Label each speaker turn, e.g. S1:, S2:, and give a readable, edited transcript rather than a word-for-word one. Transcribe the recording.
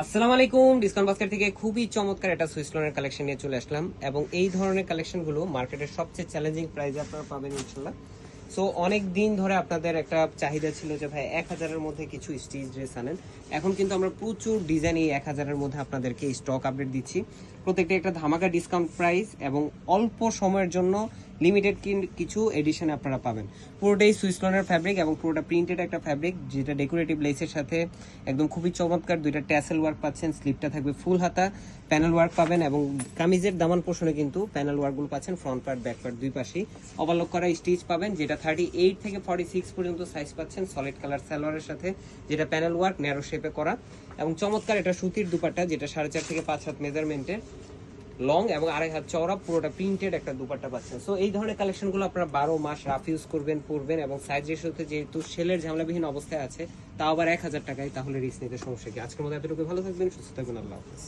S1: আসসালামু আলাইকুম। Discount basket থেকে খুবই চমৎকার একটা সুইস লোনের কালেকশন নিয়ে চলে আসলাম এবং এই ধরনের কালেকশনগুলো মার্কেটের সবচেয়ে চ্যালেঞ্জিং প্রাইসে আপনারা পাবেন ইনশাল্লাহ। সো অনেক দিন ধরে আপনাদের একটা চাহিদা ছিল যে ভাই 1000-এর মধ্যে কিছু স্টিচ ড্রেস আনেন। এখন কিন্তু আমরা প্রচুর ডিজাইন এই 1000-এর মধ্যে আপনাদেরকে স্টক আপডেট দিচ্ছি। প্রত্যেকটা একটা ধামাকা ডিসকাউন্ট প্রাইস এবং অল্প সময়ের জন্য লিমিটেড কিছু এডিশনে আপনারা পাবেন। পুরোটাই সুইস লোনের ফ্যাব্রিক এবং পুরোটা প্রিন্টেড একটা ফ্যাব্রিক, যেটা ডেকোরেটিভ লেসের সাথে একদম খুবই চমৎকার দুইটা ট্যাসেল ওয়ার্ক পাচ্ছেন। স্লিপটা থাকবে ফুল হাতা, প্যানেল ওয়ার্ক পাবেন এবং কামিজের দামান পোর্শনে কিন্তু প্যানেল ওয়ার্কগুলো পাচ্ছেন। ফ্রন্ট পার্ট ব্যাক পার্ট দুই পাশেই ওভারলক করা স্টিচ পাবেন, যেটা 38 থেকে 46 পর্যন্ত সাইজ পাচ্ছেন। সলিড কালার সালোয়ারের সাথে যেটা প্যানেল ওয়ার্ক ন্যারো শেপে করা এবং চমৎকার এটা সুতির দুপাট্টা, যেটা 4.5 থেকে 5 হাত মেজারমেন্টের লং এবং 2.5 হাত চওড়া, পুরোটা প্রিন্টেড একটা দুপাট্টা পাচ্ছেন। সো এই ধরনের কালেকশনগুলো আপনারা 12 মাস রাফ ইউজ করবেন, পরবেন এবং সাইজ রেশিওতে যেহেতু সেলের ঝামেলাবিহীন অবস্থায় আছে, তাও আবার 1000 টাকায়, তাহলে রিস্ক নিতে সমস্যা কি। আজকের মতো এতটুকু, ভালো থাকবেন, সুস্থ থাকবেন, আল্লাহ হাফেজ।